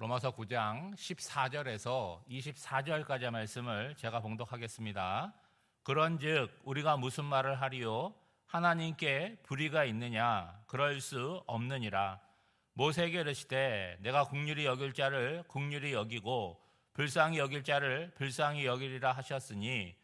로마서 9장 14절에서 24절까지의 말씀을 제가 봉독하겠습니다. 그런즉 우리가 무슨 말을 하리요? 하나님께 불의가 있느냐? 그럴 수 없느니라. 모세에게 이르시되 내가 긍휼히 여길 자를 긍휼히 여기고 불쌍히 여길 자를 불쌍히 여기리라 하셨으니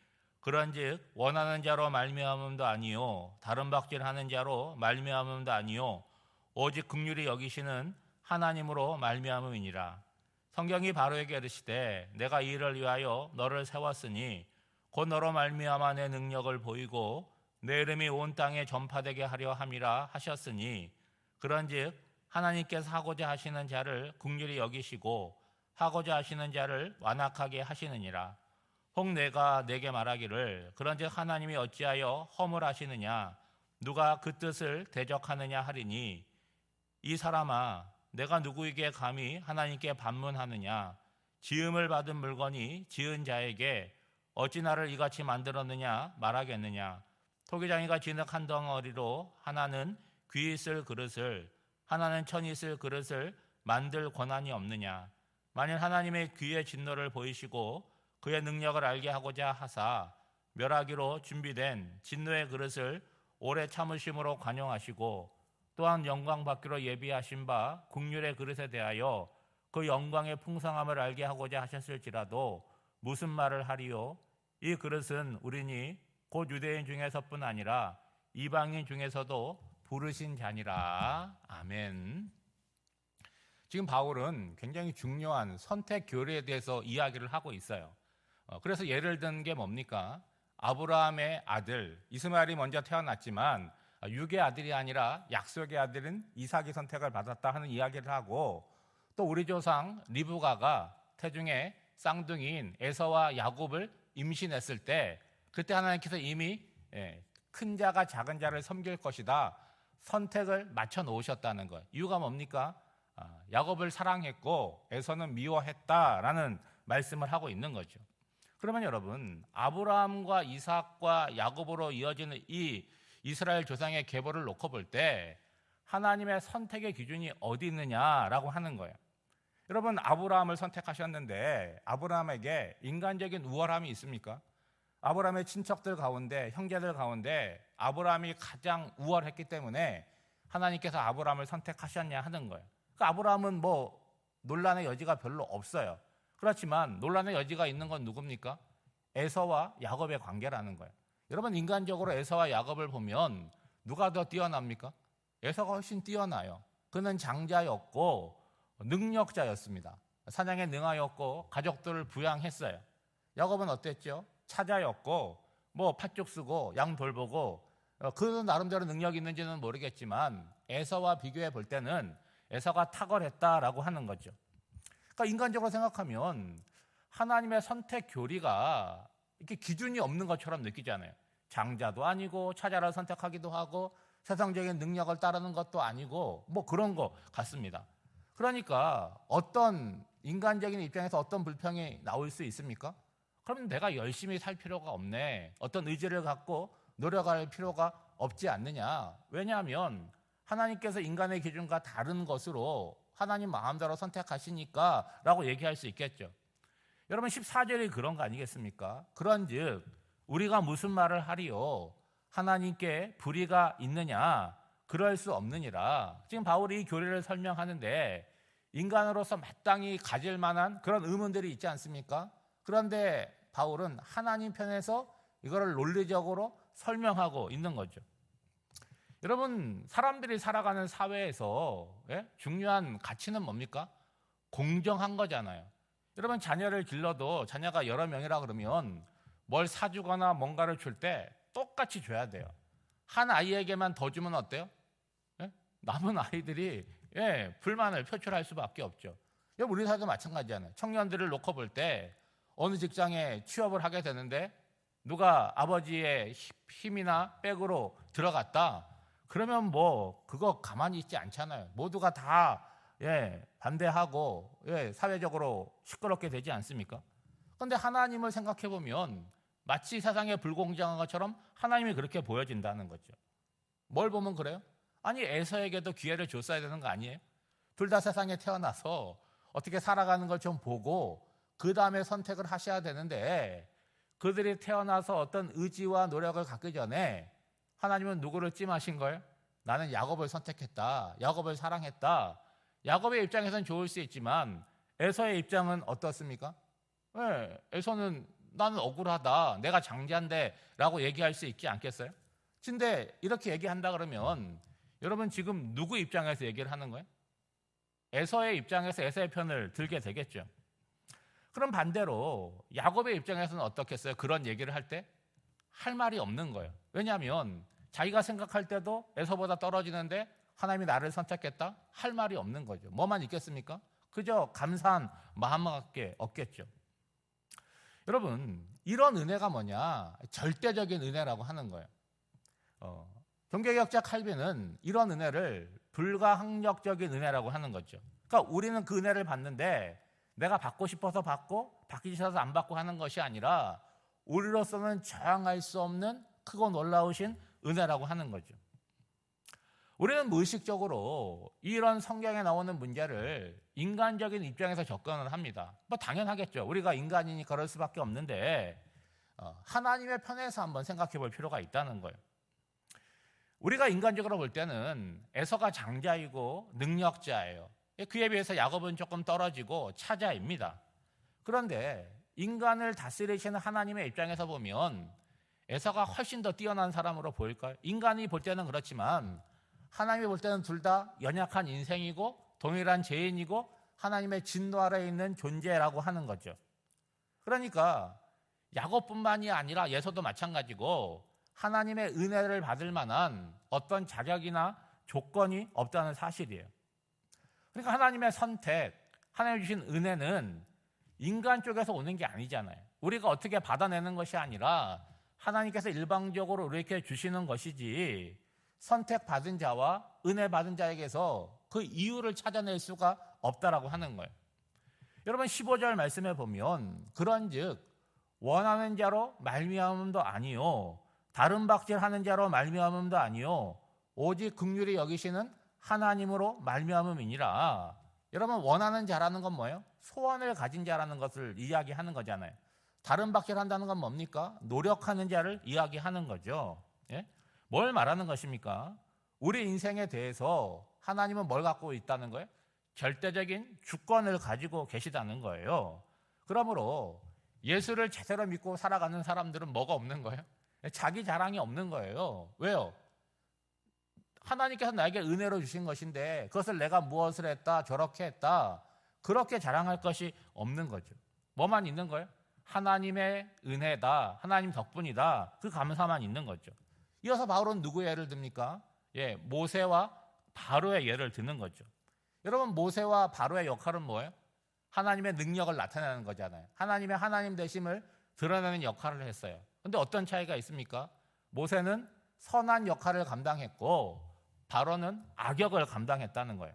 그런즉 원하는 자로 말미암음도 아니요 다른 박질하는 자로 말미암음도 아니요 오직 긍휼히 여기시는 하나님으로 말미암음이니라. 성경이 바로에게 이르시되 내가 이 일을 위하여 너를 세웠으니 곧 너로 말미암아 내 능력을 보이고 내 이름이 온 땅에 전파되게 하려 함이라 하셨으니 그런즉 하나님께서 하고자 하시는 자를 긍휼히 여기시고 하고자 하시는 자를 완악하게 하시느니라. 혹 내가 내게 말하기를 그런즉 하나님이 어찌하여 허물하시느냐 누가 그 뜻을 대적하느냐 하리니 이 사람아 내가 누구에게 감히 하나님께 반문하느냐 지음을 받은 물건이 지은 자에게 어찌 나를 이같이 만들었느냐 말하겠느냐. 토기장이가 진흙 한 덩어리로 하나는 귀 있을 그릇을 하나는 천이 있을 그릇을 만들 권한이 없느냐. 만일 하나님의 귀의 진노를 보이시고 그의 능력을 알게 하고자 하사 멸하기로 준비된 진노의 그릇을 오래 참으심으로 관용하시고 또한 영광 받기로 예비하신 바 긍휼의 그릇에 대하여 그 영광의 풍성함을 알게 하고자 하셨을지라도 무슨 말을 하리요? 이 그릇은 우리니 곧 유대인 중에서뿐 아니라 이방인 중에서도 부르신 자니라. 아멘. 지금 바울은 굉장히 중요한 선택 교리에 대해서 이야기를 하고 있어요. 그래서 예를 든 게 뭡니까? 아브라함의 아들 이스마엘이 먼저 태어났지만 육의 아들이 아니라 약속의 아들인 이삭이 선택을 받았다 하는 이야기를 하고 또 우리 조상 리브가가 태중에 쌍둥이인 에서와 야곱을 임신했을 때 그때 하나님께서 이미 큰 자가 작은 자를 섬길 것이다 선택을 맞춰 놓으셨다는 것. 이유가 뭡니까? 야곱을 사랑했고 에서는 미워했다라는 말씀을 하고 있는 거죠. 그러면 여러분 아브라함과 이삭과 야곱으로 이어지는 이 이스라엘 조상의 계보를 놓고 볼 때 하나님의 선택의 기준이 어디 있느냐라고 하는 거예요. 여러분 아브라함을 선택하셨는데 아브라함에게 인간적인 우월함이 있습니까? 아브라함의 친척들 가운데 형제들 가운데 아브라함이 가장 우월했기 때문에 하나님께서 아브라함을 선택하셨냐 하는 거예요. 그러니까 아브라함은 논란의 여지가 별로 없어요. 그렇지만 논란의 여지가 있는 건 누굽니까? 에서와 야곱의 관계라는 거예요. 여러분 인간적으로 에서와 야곱을 보면 누가 더 뛰어납니까? 에서가 훨씬 뛰어나요. 그는 장자였고 능력자였습니다. 사냥에 능하였고 가족들을 부양했어요. 야곱은 어땠죠? 차자였고 팥죽 쓰고 양 돌보고 그 나름대로 능력이 있는지는 모르겠지만 에서와 비교해 볼 때는 에서가 탁월했다라고 하는 거죠. 그러니까 인간적으로 생각하면 하나님의 선택 교리가 이렇게 기준이 없는 것처럼 느끼잖아요. 장자도 아니고 차자를 선택하기도 하고 세상적인 능력을 따르는 것도 아니고 그런 것 같습니다. 그러니까 어떤 인간적인 입장에서 어떤 불평이 나올 수 있습니까? 그럼 내가 열심히 살 필요가 없네. 어떤 의지를 갖고 노력할 필요가 없지 않느냐. 왜냐하면 하나님께서 인간의 기준과 다른 것으로 하나님 마음대로 선택하시니까 라고 얘기할 수 있겠죠. 여러분 14절이 그런 거 아니겠습니까? 그런즉 우리가 무슨 말을 하리요? 하나님께 불의가 있느냐? 그럴 수 없느니라. 지금 바울이 이 교리를 설명하는데 인간으로서 마땅히 가질 만한 그런 의문들이 있지 않습니까? 그런데 바울은 하나님 편에서 이거를 논리적으로 설명하고 있는 거죠. 여러분 사람들이 살아가는 사회에서 중요한 가치는 뭡니까? 공정한 거잖아요. 여러분 자녀를 길러도 자녀가 여러 명이라 그러면 뭘 사주거나 뭔가를 줄 때 똑같이 줘야 돼요. 한 아이에게만 더 주면 어때요? 남은 아이들이 불만을 표출할 수밖에 없죠. 우리 사회도 마찬가지잖아요. 청년들을 놓고 볼 때 어느 직장에 취업을 하게 되는데 누가 아버지의 힘이나 백으로 들어갔다 그러면 그거 가만히 있지 않잖아요. 모두가 다 반대하고 사회적으로 시끄럽게 되지 않습니까? 그런데 하나님을 생각해 보면 마치 세상에 불공정한 것처럼 하나님이 그렇게 보여진다는 거죠. 뭘 보면 그래요? 아니 에서에게도 기회를 줬어야 되는 거 아니에요? 둘 다 세상에 태어나서 어떻게 살아가는 걸 좀 보고 그 다음에 선택을 하셔야 되는데, 그들이 태어나서 어떤 의지와 노력을 갖기 전에 하나님은 누구를 찜하신 거예요? 나는 야곱을 선택했다, 야곱을 사랑했다. 야곱의 입장에서는 좋을 수 있지만 에서의 입장은 어떻습니까? 네, 에서는 나는 억울하다, 내가 장자인데 라고 얘기할 수 있지 않겠어요? 근데 이렇게 얘기한다 그러면 여러분 지금 누구 입장에서 얘기를 하는 거예요? 에서의 입장에서 에서의 편을 들게 되겠죠. 그럼 반대로 야곱의 입장에서는 어떻겠어요? 그런 얘기를 할 때 할 말이 없는 거예요. 왜냐하면 자기가 생각할 때도 에서보다 떨어지는데 하나님이 나를 선택했다? 할 말이 없는 거죠. 뭐만 있겠습니까? 그저 감사한 마음밖에 없겠죠. 여러분, 이런 은혜가 뭐냐? 절대적인 은혜라고 하는 거예요. 종교개혁자 칼빈은 이런 은혜를 불가항력적인 은혜라고 하는 거죠. 그러니까 우리는 그 은혜를 받는데 내가 받고 싶어서 받고 받기 싫어서 안 받고 하는 것이 아니라 우리로서는 저항할 수 없는 크고 놀라우신 은혜라고 하는 거죠. 우리는 무의식적으로 이런 성경에 나오는 문제를 인간적인 입장에서 접근을 합니다. 뭐 당연하겠죠. 우리가 인간이니 그럴 수밖에 없는데 하나님의 편에서 한번 생각해 볼 필요가 있다는 거예요. 우리가 인간적으로 볼 때는 에서가 장자이고 능력자예요. 그에 비해서 야곱은 조금 떨어지고 차자입니다. 그런데 인간을 다스리시는 하나님의 입장에서 보면 에서가 훨씬 더 뛰어난 사람으로 보일까요? 인간이 볼 때는 그렇지만 하나님이 볼 때는 둘 다 연약한 인생이고 동일한 죄인이고 하나님의 진노 아래에 있는 존재라고 하는 거죠. 그러니까 야곱뿐만이 아니라 에서도 마찬가지고 하나님의 은혜를 받을 만한 어떤 자격이나 조건이 없다는 사실이에요. 그러니까 하나님의 선택, 하나님 주신 은혜는 인간 쪽에서 오는 게 아니잖아요. 우리가 어떻게 받아내는 것이 아니라 하나님께서 일방적으로 이렇게 주시는 것이지, 선택받은 자와 은혜 받은 자에게서 그 이유를 찾아낼 수가 없다라고 하는 거예요. 여러분 15절 말씀에 보면 그런즉 원하는 자로 말미암음도 아니요 다른 박질하는 자로 말미암음도 아니요 오직 긍휼히 여기시는 하나님으로 말미암음이니라. 여러분 원하는 자라는 건 뭐예요? 소원을 가진 자라는 것을 이야기하는 거잖아요. 다른 박질한다는 건 뭡니까? 노력하는 자를 이야기하는 거죠. 예? 뭘 말하는 것입니까? 우리 인생에 대해서 하나님은 뭘 갖고 있다는 거예요? 절대적인 주권을 가지고 계시다는 거예요. 그러므로 예수를 제대로 믿고 살아가는 사람들은 뭐가 없는 거예요? 자기 자랑이 없는 거예요. 왜요? 하나님께서 나에게 은혜로 주신 것인데 그것을 내가 무엇을 했다, 저렇게 했다, 그렇게 자랑할 것이 없는 거죠. 뭐만 있는 거예요? 하나님의 은혜다, 하나님 덕분이다, 그 감사만 있는 거죠. 이어서 바울은 누구의 예를 듭니까? 모세와 바로의 예를 드는 거죠. 여러분 모세와 바로의 역할은 뭐예요? 하나님의 능력을 나타내는 거잖아요. 하나님의 하나님 되심을 드러내는 역할을 했어요. 그런데 어떤 차이가 있습니까? 모세는 선한 역할을 감당했고 바로는 악역을 감당했다는 거예요.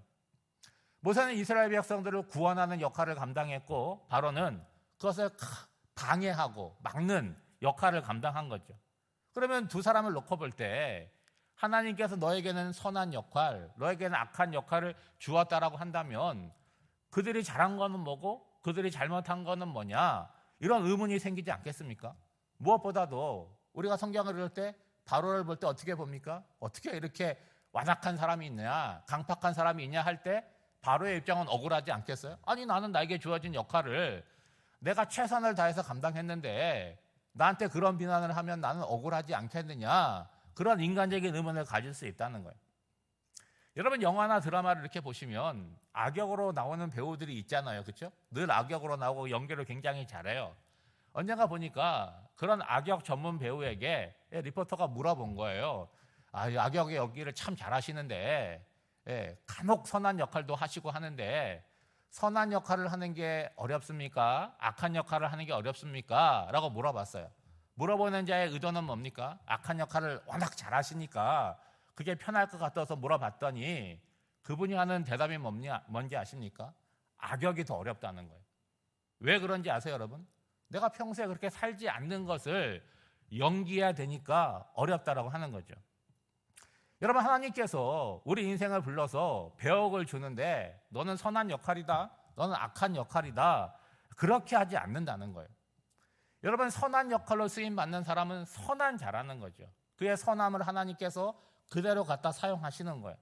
모세는 이스라엘 백성들을 구원하는 역할을 감당했고 바로는 그것을 방해하고 막는 역할을 감당한 거죠. 그러면 두 사람을 놓고 볼 때 하나님께서 너에게는 선한 역할, 너에게는 악한 역할을 주었다라고 한다면 그들이 잘한 거는 뭐고 그들이 잘못한 거는 뭐냐, 이런 의문이 생기지 않겠습니까? 무엇보다도 우리가 성경을 읽을 때 바로를 볼 때 어떻게 봅니까? 어떻게 이렇게 완악한 사람이 있냐, 강팍한 사람이 있냐 할 때 바로의 입장은 억울하지 않겠어요? 아니 나는 나에게 주어진 역할을 내가 최선을 다해서 감당했는데 나한테 그런 비난을 하면 나는 억울하지 않겠느냐, 그런 인간적인 의문을 가질 수 있다는 거예요. 여러분 영화나 드라마를 이렇게 보시면 악역으로 나오는 배우들이 있잖아요. 그렇죠? 늘 악역으로 나오고 연기를 굉장히 잘해요. 언젠가 보니까 그런 악역 전문 배우에게 리포터가 물어본 거예요. 악역의 연기를 참 잘하시는데 간혹 선한 역할도 하시고 하는데 선한 역할을 하는 게 어렵습니까? 악한 역할을 하는 게 어렵습니까? 라고 물어봤어요. 물어보는 자의 의도는 뭡니까? 악한 역할을 워낙 잘하시니까 그게 편할 것 같아서 물어봤더니 그분이 하는 대답이 뭔지 아십니까? 악역이 더 어렵다는 거예요. 왜 그런지 아세요, 여러분? 내가 평소에 그렇게 살지 않는 것을 연기해야 되니까 어렵다라고 하는 거죠. 여러분 하나님께서 우리 인생을 불러서 배역을 주는데 너는 선한 역할이다, 너는 악한 역할이다. 그렇게 하지 않는다는 거예요. 여러분, 선한 역할로 쓰임 받는 사람은 선한 자라는 거죠. 그의 선함을 하나님께서 그대로 갖다 사용하시는 거예요.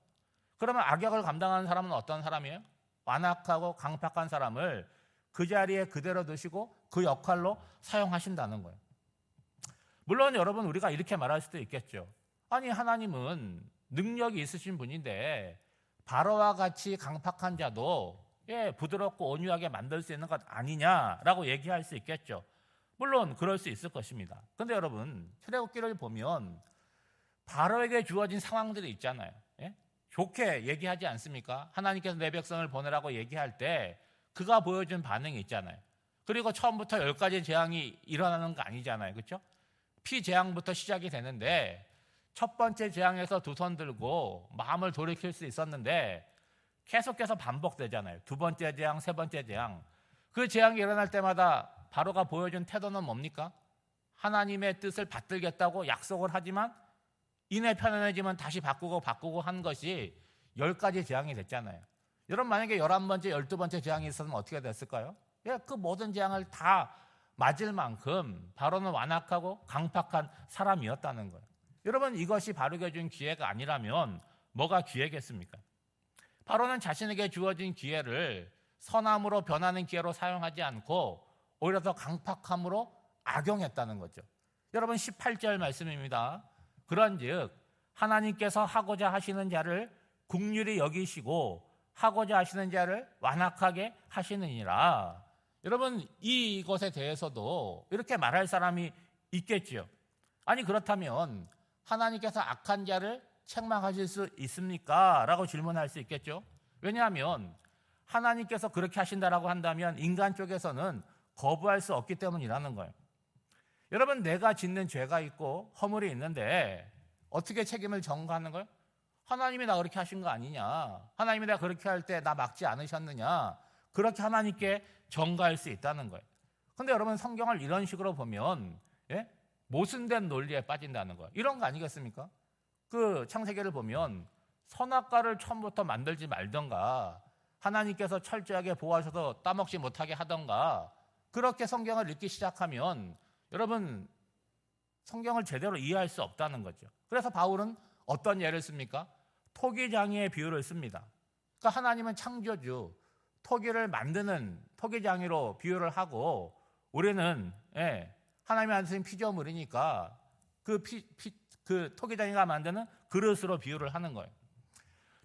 그러면 악역을 감당하는 사람은 어떤 사람이에요? 완악하고 강팍한 사람을 그 자리에 그대로 두시고 그 역할로 사용하신다는 거예요. 물론 여러분, 우리가 이렇게 말할 수도 있겠죠. 아니, 하나님은 능력이 있으신 분인데 바로와 같이 강팍한 자도 부드럽고 온유하게 만들 수 있는 것 아니냐라고 얘기할 수 있겠죠. 물론 그럴 수 있을 것입니다. 그런데 여러분, 출애굽기를 보면 바로에게 주어진 상황들이 있잖아요. 좋게 얘기하지 않습니까? 하나님께서 내 백성을 보내라고 얘기할 때 그가 보여준 반응이 있잖아요. 그리고 처음부터 10가지 재앙이 일어나는 거 아니잖아요. 그렇죠? 피재앙부터 시작이 되는데 첫 번째 재앙에서 두 손 들고 마음을 돌이킬 수 있었는데 계속해서 반복되잖아요. 두 번째 재앙, 세 번째 재앙. 그 재앙이 일어날 때마다 바로가 보여준 태도는 뭡니까? 하나님의 뜻을 받들겠다고 약속을 하지만 이내 편안해지면 다시 바꾸고 한 것이 10가지 재앙이 됐잖아요. 여러분, 만약에 11번째, 12번째 재앙이 있었으면 어떻게 됐을까요? 그 모든 재앙을 다 맞을 만큼 바로는 완악하고 강팍한 사람이었다는 거예요. 여러분, 이것이 바르게 준 기회가 아니라면 뭐가 기회겠습니까? 바로는 자신에게 주어진 기회를 선함으로 변하는 기회로 사용하지 않고 오히려 더 강팍함으로 악용했다는 거죠. 여러분, 18절 말씀입니다. 그런즉 하나님께서 하고자 하시는 자를 긍휼히 여기시고 하고자 하시는 자를 완악하게 하시느니라. 여러분, 이것에 대해서도 이렇게 말할 사람이 있겠죠. 아니, 그렇다면 하나님께서 악한 자를 책망하실 수 있습니까? 라고 질문할 수 있겠죠. 왜냐하면 하나님께서 그렇게 하신다라고 한다면 인간 쪽에서는 거부할 수 없기 때문이라는 거예요. 여러분, 내가 짓는 죄가 있고 허물이 있는데 어떻게 책임을 전가하는 거예요? 하나님이 나 그렇게 하신 거 아니냐? 하나님이 내가 그렇게 할 때 나 막지 않으셨느냐? 그렇게 하나님께 전가할 수 있다는 거예요. 그런데 여러분, 성경을 이런 식으로 보면 모순된 논리에 빠진다는 거예요. 이런 거 아니겠습니까? 그 창세기를 보면 선악과를 처음부터 만들지 말던가 하나님께서 철저하게 보호하셔서 따먹지 못하게 하던가 그렇게 성경을 읽기 시작하면 여러분, 성경을 제대로 이해할 수 없다는 거죠. 그래서 바울은 어떤 예를 씁니까? 토기장이의 비유를 씁니다. 그러니까 하나님은 창조주, 토기를 만드는 토기장이로 비유를 하고 우리는 하나님의 안쓰신 피조물이니까 그 토기장이가 만드는 그릇으로 비유를 하는 거예요.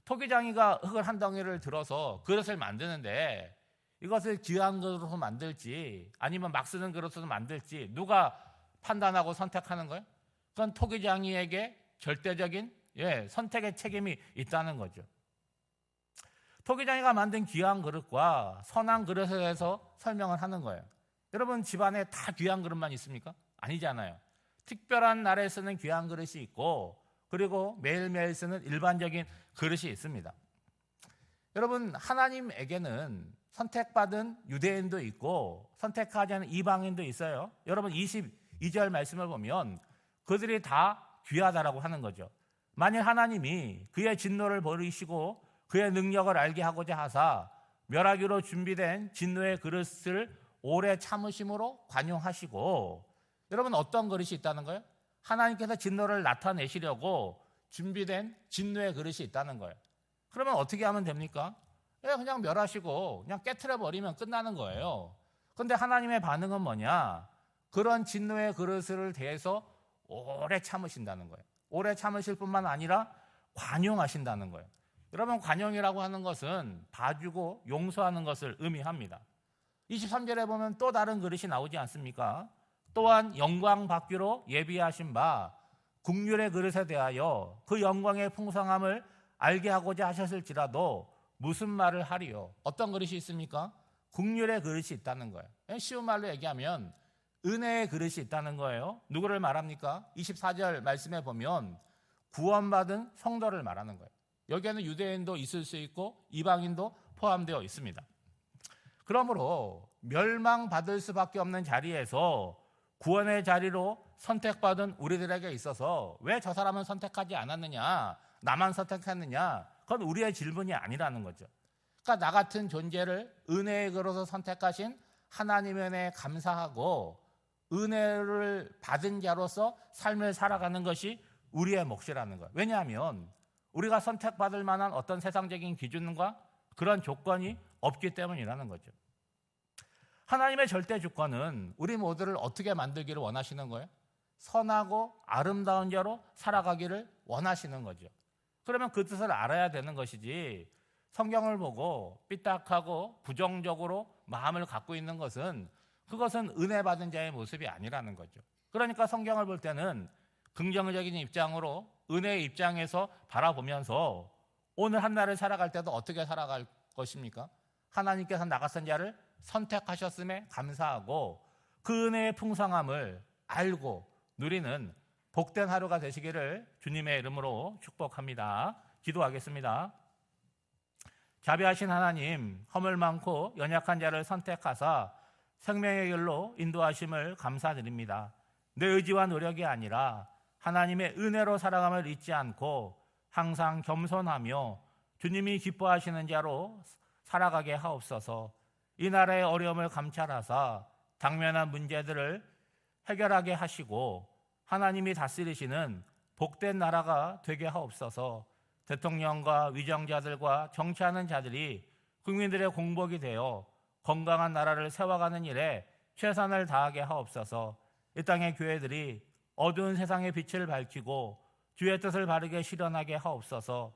토기장이가 흙을 한 덩이를 들어서 그릇을 만드는데 이것을 귀한 그릇으로 만들지 아니면 막 쓰는 그릇으로 만들지 누가 판단하고 선택하는 거예요? 그건 토기장이에게 절대적인 선택의 책임이 있다는 거죠. 토기장이가 만든 귀한 그릇과 선한 그릇에 대해서 설명을 하는 거예요. 여러분, 집안에 다 귀한 그릇만 있습니까? 아니잖아요. 특별한 날에 쓰는 귀한 그릇이 있고 그리고 매일매일 쓰는 일반적인 그릇이 있습니다. 여러분, 하나님에게는 선택받은 유대인도 있고 선택하지 않은 이방인도 있어요. 여러분, 22절 말씀을 보면 그들이 다 귀하다라고 하는 거죠. 만일 하나님이 그의 진노를 버리시고 그의 능력을 알게 하고자 하사 멸하기로 준비된 진노의 그릇을 오래 참으심으로 관용하시고, 여러분, 어떤 그릇이 있다는 거예요? 하나님께서 진노를 나타내시려고 준비된 진노의 그릇이 있다는 거예요. 그러면 어떻게 하면 됩니까? 그냥 멸하시고 그냥 깨트려 버리면 끝나는 거예요. 그런데 하나님의 반응은 뭐냐? 그런 진노의 그릇을 대해서 오래 참으신다는 거예요. 오래 참으실 뿐만 아니라 관용하신다는 거예요. 여러분, 관용이라고 하는 것은 봐주고 용서하는 것을 의미합니다. 23절에 보면 또 다른 그릇이 나오지 않습니까? 또한 영광 받기로 예비하신 바 긍휼의 그릇에 대하여 그 영광의 풍성함을 알게 하고자 하셨을지라도 무슨 말을 하리요? 어떤 그릇이 있습니까? 긍휼의 그릇이 있다는 거예요. 쉬운 말로 얘기하면 은혜의 그릇이 있다는 거예요. 누구를 말합니까? 24절 말씀에 보면 구원받은 성도를 말하는 거예요. 여기에는 유대인도 있을 수 있고 이방인도 포함되어 있습니다. 그러므로 멸망받을 수밖에 없는 자리에서 구원의 자리로 선택받은 우리들에게 있어서 왜 저 사람은 선택하지 않았느냐, 나만 선택했느냐, 그건 우리의 질문이 아니라는 거죠. 그러니까 나 같은 존재를 은혜의 그릇으로 선택하신 하나님의 은혜에 감사하고 은혜를 받은 자로서 삶을 살아가는 것이 우리의 몫이라는 거예요. 왜냐하면 우리가 선택받을 만한 어떤 세상적인 기준과 그런 조건이 없기 때문이라는 거죠. 하나님의 절대 주권은 우리 모두를 어떻게 만들기를 원하시는 거예요? 선하고 아름다운 자로 살아가기를 원하시는 거죠. 그러면 그 뜻을 알아야 되는 것이지, 성경을 보고 삐딱하고 부정적으로 마음을 갖고 있는 것은, 그것은 은혜 받은 자의 모습이 아니라는 거죠. 그러니까 성경을 볼 때는 긍정적인 입장으로 은혜의 입장에서 바라보면서 오늘 한 날을 살아갈 때도 어떻게 살아갈 것입니까? 하나님께서 나 같은 자를 선택하셨음에 감사하고 그 은혜의 풍성함을 알고 누리는 복된 하루가 되시기를 주님의 이름으로 축복합니다. 기도하겠습니다. 자비하신 하나님, 허물 많고 연약한 자를 선택하사 생명의 길로 인도하심을 감사드립니다. 내 의지와 노력이 아니라 하나님의 은혜로 살아감을 잊지 않고 항상 겸손하며 주님이 기뻐하시는 자로 살아가게 하옵소서. 이 나라의 어려움을 감찰하사 당면한 문제들을 해결하게 하시고 하나님이 다스리시는 복된 나라가 되게 하옵소서. 대통령과 위정자들과 정치하는 자들이 국민들의 공복이 되어 건강한 나라를 세워가는 일에 최선을 다하게 하옵소서. 이 땅의 교회들이 어두운 세상의 빛을 밝히고 주의 뜻을 바르게 실현하게 하옵소서.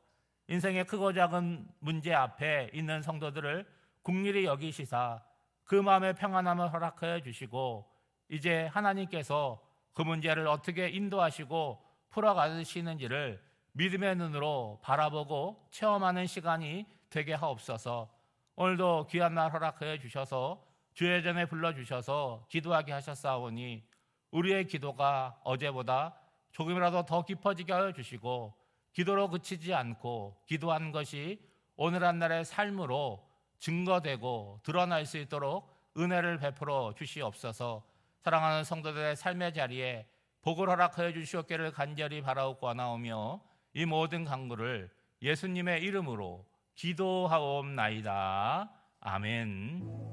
인생의 크고 작은 문제 앞에 있는 성도들을 긍휼히 여기시사 그 마음의 평안함을 허락하여 주시고 이제 하나님께서 그 문제를 어떻게 인도하시고 풀어가시는지를 믿음의 눈으로 바라보고 체험하는 시간이 되게 하옵소서. 오늘도 귀한 날 허락하여 주셔서 주의 전에 불러주셔서 기도하게 하셨사오니 우리의 기도가 어제보다 조금이라도 더 깊어지게 하여 주시고 기도로 그치지 않고 기도한 것이 오늘 한 날의 삶으로 증거되고 드러날 수 있도록 은혜를 베풀어 주시옵소서. 사랑하는 성도들의 삶의 자리에 복을 허락하여 주시옵기를 간절히 바라옵고나오며 이 모든 간구를 예수님의 이름으로 기도하옵나이다. 아멘.